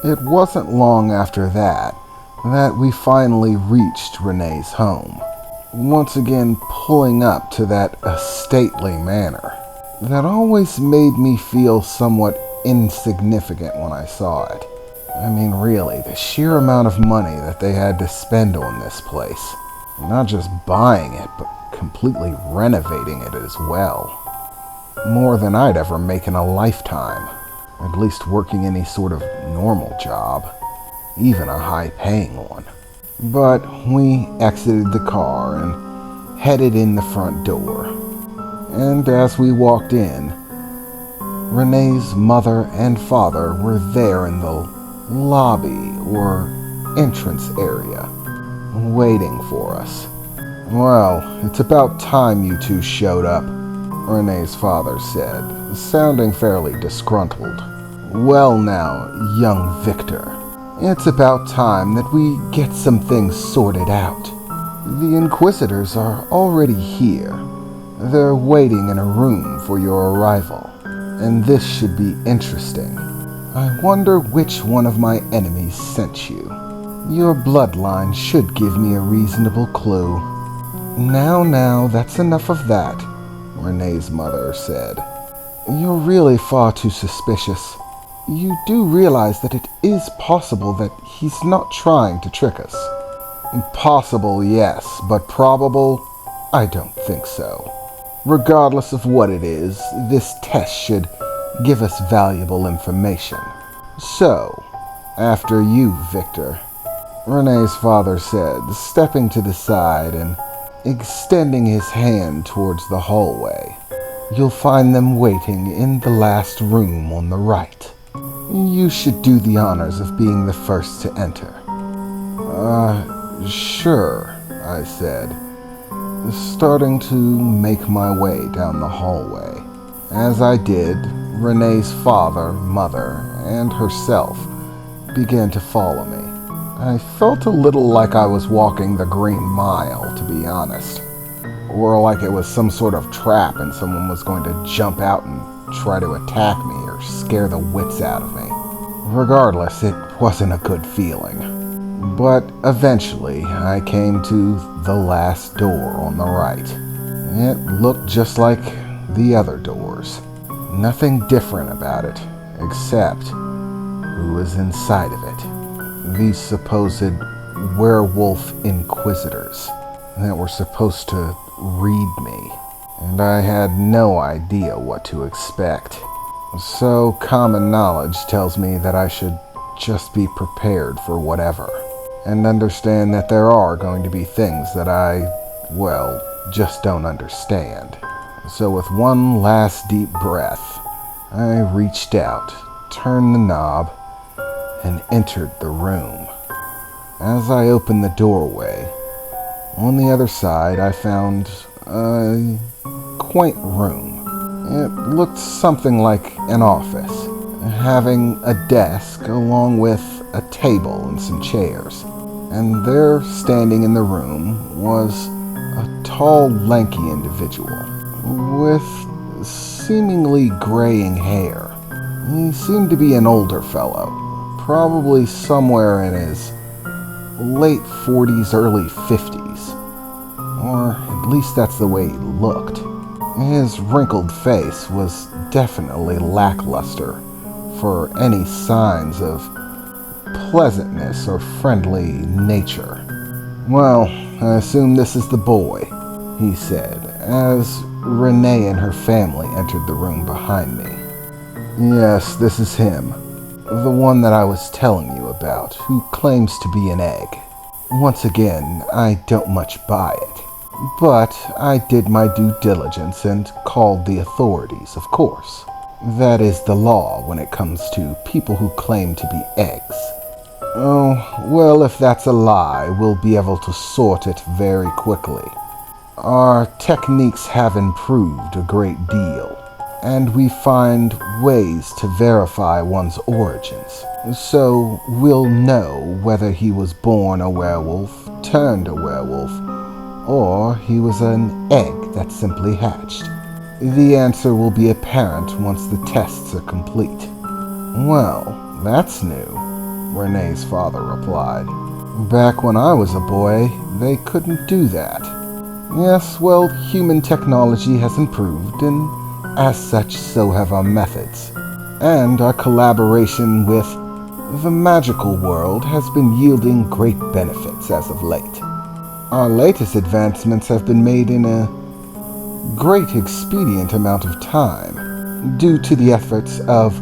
It wasn't long after that we finally reached Renee's home, once again pulling up to that stately manor that always made me feel somewhat insignificant when I saw it. I mean, really, the sheer amount of money that they had to spend on this place. Not just buying it, but completely renovating it as well. More than I'd ever make in a lifetime, at least working any sort of normal job, even a high-paying one. But we exited the car and headed in the front door. And as we walked in, Renee's mother and father were there in the lobby or entrance area, waiting for us. "Well, it's about time you two showed up," Renee's father said, sounding fairly disgruntled. "Well now, young Victor, it's about time that we get some things sorted out. The Inquisitors are already here. They're waiting in a room for your arrival, and this should be interesting. I wonder which one of my enemies sent you. Your bloodline should give me a reasonable clue." Now, that's enough of that," Renee's mother said. "You're really far too suspicious. You do realize that it is possible that he's not trying to trick us." "Possible, yes, but probable? I don't think so. Regardless of what it is, this test should give us valuable information. So, after you, Victor," Renee's father said, stepping to the side and extending his hand towards the hallway. "You'll find them waiting in the last room on the right. You should do the honors of being the first to enter." Sure," I said, starting to make my way down the hallway. As I did, Renee's father, mother, and herself began to follow me. I felt a little like I was walking the Green Mile, to be honest. Or like it was some sort of trap and someone was going to jump out and try to attack me or scare the wits out of me. Regardless, it wasn't a good feeling. But eventually, I came to the last door on the right. It looked just like the other doors. Nothing different about it, except who was inside of it. These supposed werewolf inquisitors that were supposed to read me, and I had no idea what to expect. So common knowledge tells me that I should just be prepared for whatever, and understand that there are going to be things that I, well, just don't understand. So with one last deep breath, I reached out, turned the knob, and entered the room. As I opened the doorway, on the other side I found a quaint room. It looked something like an office, having a desk along with a table and some chairs. And there, standing in the room, was a tall, lanky individual with seemingly graying hair. He seemed to be an older fellow, probably somewhere in his late 40s, early 50s. Or at least that's the way he looked. His wrinkled face was definitely lackluster for any signs of pleasantness or friendly nature. "Well, I assume this is the boy," he said, as Renee and her family entered the room behind me. "Yes, this is him. The one that I was telling you about, who claims to be an egg. Once again, I don't much buy it. But I did my due diligence and called the authorities, of course. That is the law when it comes to people who claim to be eggs." "Oh, well, if that's a lie, we'll be able to sort it very quickly. Our techniques have improved a great deal, and we find ways to verify one's origins. So we'll know whether he was born a werewolf, turned a werewolf, or he was an egg that simply hatched. The answer will be apparent once the tests are complete." "Well, that's new," Renee's father replied. Back when I was a boy, they couldn't do that. Yes, well, human technology has improved, and as such, so have our methods. And our collaboration with the magical world has been yielding great benefits as of late. Our latest advancements have been made in a great expedient amount of time, due to the efforts of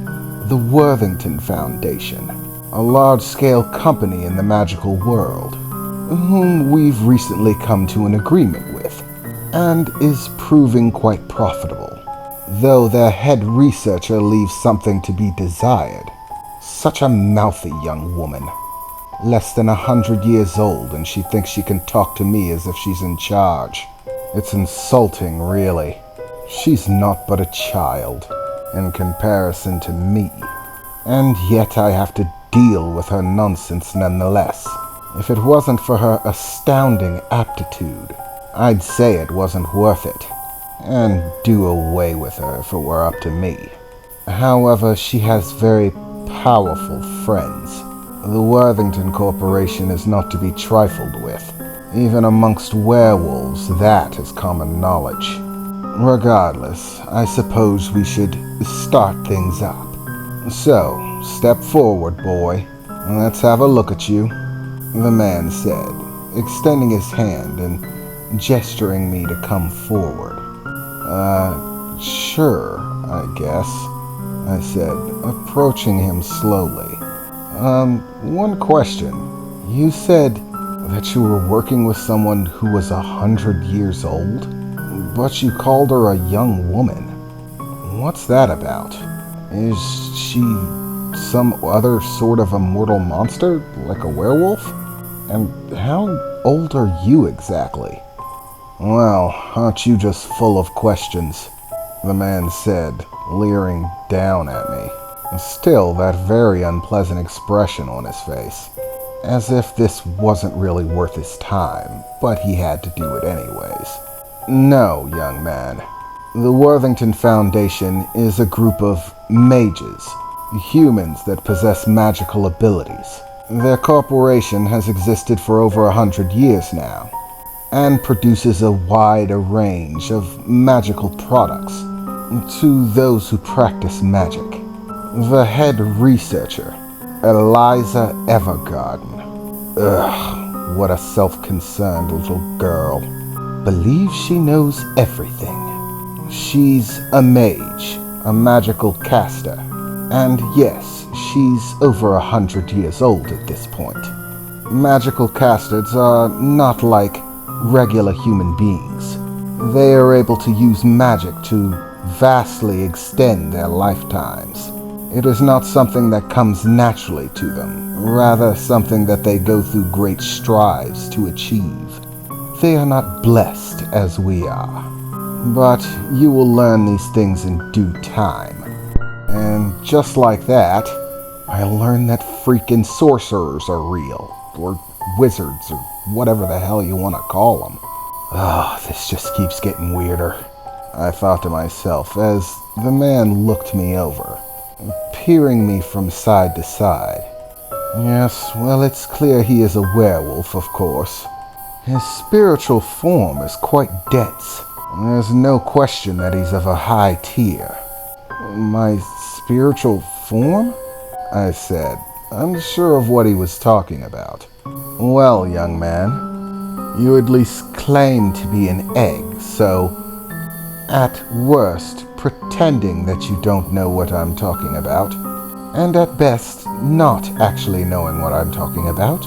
the Worthington Foundation, a large-scale company in the magical world, whom we've recently come to an agreement with, and is proving quite profitable, though their head researcher leaves something to be desired. Such a mouthy young woman, less than 100 years old, and she thinks she can talk to me as if she's in charge. It's insulting, really. She's not but a child, in comparison to me, and yet I have to deal with her nonsense nonetheless. If it wasn't for her astounding aptitude, I'd say it wasn't worth it, and do away with her if it were up to me. However, she has very powerful friends. The Worthington Corporation is not to be trifled with. Even amongst werewolves, that is common knowledge. Regardless, I suppose we should start things up. So, step forward, boy. Let's have a look at you, the man said, extending his hand and gesturing me to come forward. Sure, I guess, I said, approaching him slowly. One question. You said that you were working with someone who was 100 years old, but you called her a young woman. What's that about? Is she some other sort of immortal monster, like a werewolf? And how old are you exactly? Well, aren't you just full of questions? The man said, leering down at me. Still that very unpleasant expression on his face, as if this wasn't really worth his time, but he had to do it anyways. No, young man. The Worthington Foundation is a group of mages, humans that possess magical abilities. Their corporation has existed for over 100 years now, and produces a wide range of magical products to those who practice magic. The head researcher, Eliza Evergarden. Ugh, what a self-concerned little girl. Believes she knows everything. She's a mage, a magical caster, and yes, she's over 100 years old at this point. Magical casters are not like regular human beings. They are able to use magic to vastly extend their lifetimes. It is not something that comes naturally to them, rather something that they go through great strives to achieve. They are not blessed as we are. But you will learn these things in due time. And just like that, I learned that freaking sorcerers are real, or wizards, or whatever the hell you want to call them. This just keeps getting weirder, I thought to myself as the man looked me over, peering me from side to side. Yes, well, it's clear he is a werewolf, of course. His spiritual form is quite dense. There's no question that he's of a high tier. My spiritual form? I said, unsure of what he was talking about. Well, young man, you at least claim to be an egg, so at worst, pretending that you don't know what I'm talking about, and at best, not actually knowing what I'm talking about,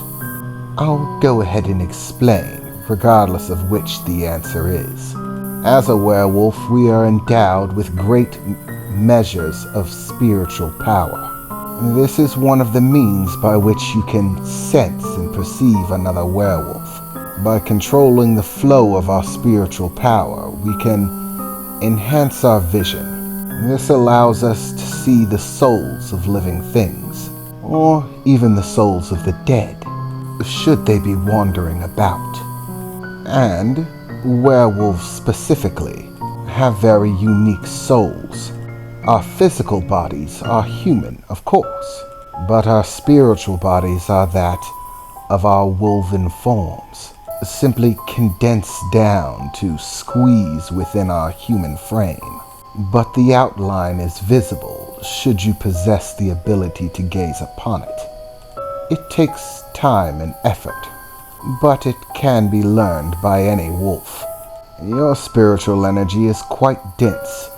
I'll go ahead and explain, regardless of which the answer is. As a werewolf, we are endowed with great measures of spiritual power. This is one of the means by which you can sense and perceive another werewolf. By controlling the flow of our spiritual power, we can enhance our vision. This allows us to see the souls of living things, or even the souls of the dead, should they be wandering about. And werewolves specifically have very unique souls. Our physical bodies are human, of course, but our spiritual bodies are that of our wolven forms, simply condensed down to squeeze within our human frame. But the outline is visible should you possess the ability to gaze upon it. It takes time and effort, but it can be learned by any wolf. Your spiritual energy is quite dense,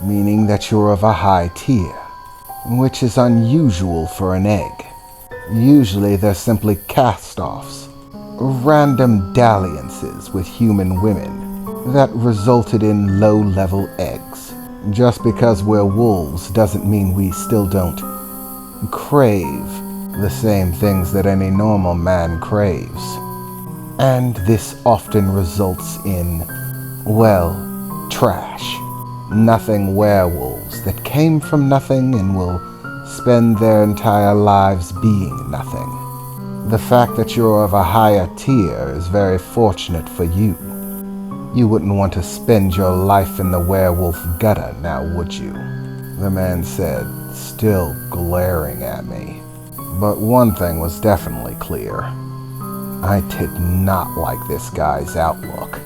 meaning that you're of a high tier, which is unusual for an egg. Usually they're simply cast-offs, random dalliances with human women that resulted in low-level eggs. Just because we're wolves doesn't mean we still don't crave the same things that any normal man craves. And this often results in, well, trash. Nothing werewolves that came from nothing and will spend their entire lives being nothing. The fact that you're of a higher tier is very fortunate for you. You wouldn't want to spend your life in the werewolf gutter, now would you? The man said, still glaring at me. But one thing was definitely clear. I did not like this guy's outlook.